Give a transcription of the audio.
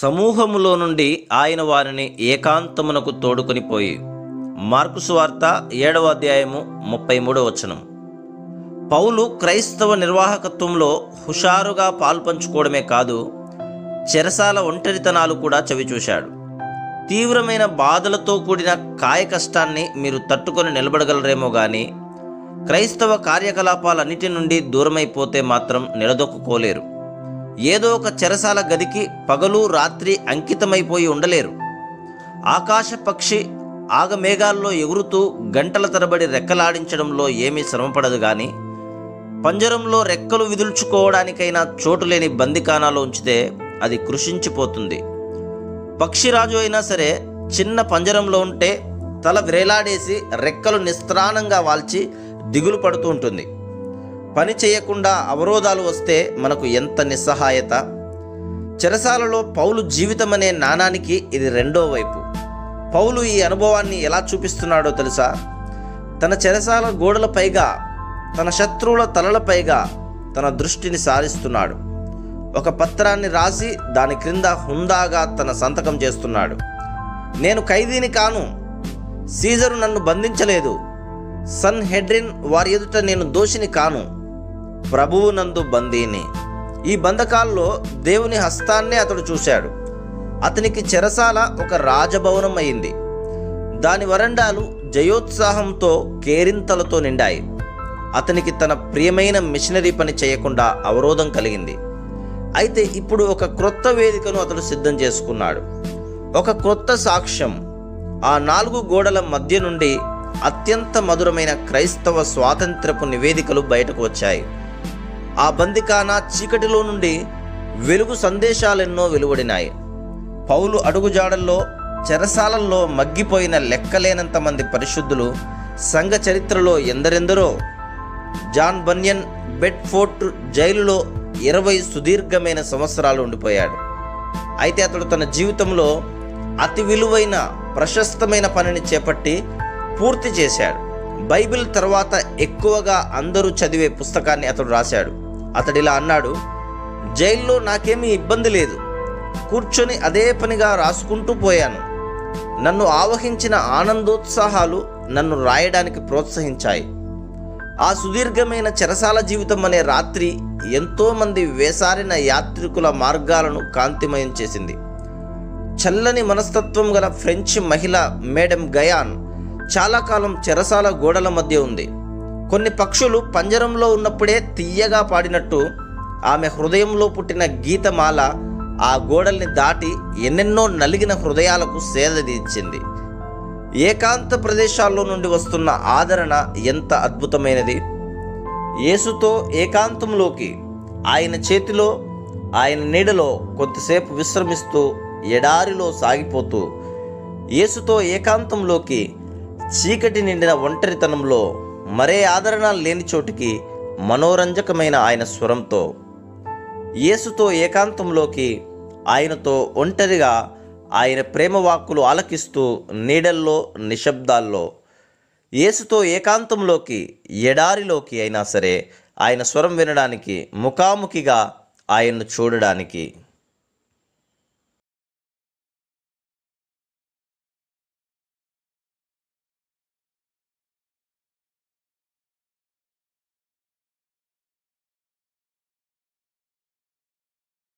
సమూహములో నుండి ఆయన వారిని ఏకాంతమునకు తోడుకొని పోయి. మార్కు సువార్త 7వ అధ్యాయము 33వ వచనం. పౌలు క్రైస్తవ నిర్వాహకత్వంలో హుషారుగా పాల్పంచుకోవడమే కాదు, చెరసాల ఒంటరితనాలు కూడా చవిచూశాడు. తీవ్రమైన బాధలతో కూడిన కాయ కష్టాన్ని మీరు తట్టుకొని నిలబడగలరేమో కానీ, క్రైస్తవ కార్యకలాపాలన్నిటి నుండి దూరమైపోతే మాత్రం నిలదొక్కుకోలేరు. ఏదో ఒక చెరసాల గదికి పగలు రాత్రి అంకితమైపోయి ఉండలేరు. ఆకాశ పక్షి ఆగమేఘాల్లో ఎగురుతూ గంటల తరబడి రెక్కలాడించడంలో ఏమీ శ్రమపడదు కానీ, పంజరంలో రెక్కలు విదుల్చుకోవడానికైనా చోటు లేని బందికానాలో ఉంచితే అది కృషించిపోతుంది. పక్షిరాజు అయినా సరే చిన్న పంజరంలో ఉంటే తల వ్రేలాడేసి రెక్కలు నిస్త్రాణంగా వాల్చి దిగులు పడుతూ ఉంటుంది. పని చేయకుండా అవరోధాలు వస్తే మనకు ఎంత నిస్సహాయత. చెరసాలలో పౌలు జీవితం అనే నాణానికి ఇది రెండో వైపు. పౌలు ఈ అనుభవాన్ని ఎలా చూపిస్తున్నాడో తెలుసా? తన చెరసాల గోడలపైగా, తన శత్రువుల తలలపైగా తన దృష్టిని సారిస్తున్నాడు. ఒక పత్రాన్ని రాసి దాని క్రింద హుందాగా తన సంతకం చేస్తున్నాడు. నేను ఖైదీని కాను, సీజరు నన్ను బంధించలేదు, సన్ హెడ్రిన్ వారి ఎదుట నేను దోషిని కాను, ప్రభువు నందు బందీని. ఈ బంధకాల్లో దేవుని హస్తాన్నే అతడు చూశాడు. అతనికి చెరసాల ఒక రాజభవనం అయింది. దాని వరండాలు జయోత్సాహంతో కేరింతలతో నిండాయి. అతనికి తన ప్రియమైన మిషనరీ పని చేయకుండా అవరోధం కలిగింది. అయితే ఇప్పుడు ఒక క్రొత్త వేదికను అతడు సిద్ధం చేసుకున్నాడు. ఒక క్రొత్త సాక్ష్యం. ఆ 4 గోడల మధ్య నుండి అత్యంత మధురమైన క్రైస్తవ స్వాతంత్రపు నివేదికలు బయటకు వచ్చాయి. ఆ బందికానా చీకటిలో నుండి వెలుగు సందేశాలెన్నో వెలువడినాయి. పౌలు అడుగుజాడల్లో, చెరసాలల్లో మగ్గిపోయిన లెక్కలేనంత మంది పరిశుద్ధులు సంఘ చరిత్రలో ఎందరెందరో. జాన్ బన్యన్ బెడ్ఫోర్ట్ జైలులో 20 సుదీర్ఘమైన సంవత్సరాలు ఉండిపోయాడు. అయితే అతడు తన జీవితంలో అతి విలువైన ప్రశస్తమైన పనిని చేపట్టి పూర్తి చేశాడు. బైబిల్ తర్వాత ఎక్కువగా అందరూ చదివే పుస్తకాన్ని అతడు రాశాడు. అతడిలా అన్నాడు: జైల్లో నాకేమీ ఇబ్బంది లేదు, కూర్చొని అదే పనిగా రాసుకుంటూ పోయాను. నన్ను ఆవహించిన ఆనందోత్సాహాలు నన్ను రాయడానికి ప్రోత్సహించాయి. ఆ సుదీర్ఘమైన చెరసాల జీవితం అనే రాత్రి ఎంతోమంది వేసారిన యాత్రికుల మార్గాలను కాంతిమయం చేసింది. చల్లని మనస్తత్వం గల ఫ్రెంచ్ మహిళ మేడమ్ గయాన్ చాలా కాలం చెరసాల గోడల మధ్య ఉంది. కొన్ని పక్షులు పంజరంలో ఉన్నప్పుడే తీయగా పాడినట్టు ఆమె హృదయంలో పుట్టిన గీతమాల ఆ గోడల్ని దాటి ఎన్నెన్నో నలిగిన హృదయాలకు సేదదీర్చింది. ఏకాంత ప్రదేశాల్లో నుండి వస్తున్న ఆదరణ ఎంత అద్భుతమైనది. యేసుతో ఏకాంతంలోకి, ఆయన చేతిలో, ఆయన నీడలో కొంతసేపు విశ్రమిస్తూ, ఎడారిలో సాగిపోతూ, యేసుతో ఏకాంతంలోకి, చీకటి నిండిన ఒంటరితనంలో, మరే ఆదరణ లేని చోటికి మనోరంజకమైన ఆయన స్వరంతో, యేసుతో ఏకాంతంలోకి, ఆయనతో ఒంటరిగా ఆయన ప్రేమ వాక్కులు ఆలకిస్తూ, నీడల్లో నిశ్శబ్దాల్లో, యేసుతో ఏకాంతంలోకి, ఎడారిలోకి అయినా సరే ఆయన స్వరం వినడానికి, ముఖాముఖిగా ఆయన్ను చూడడానికి.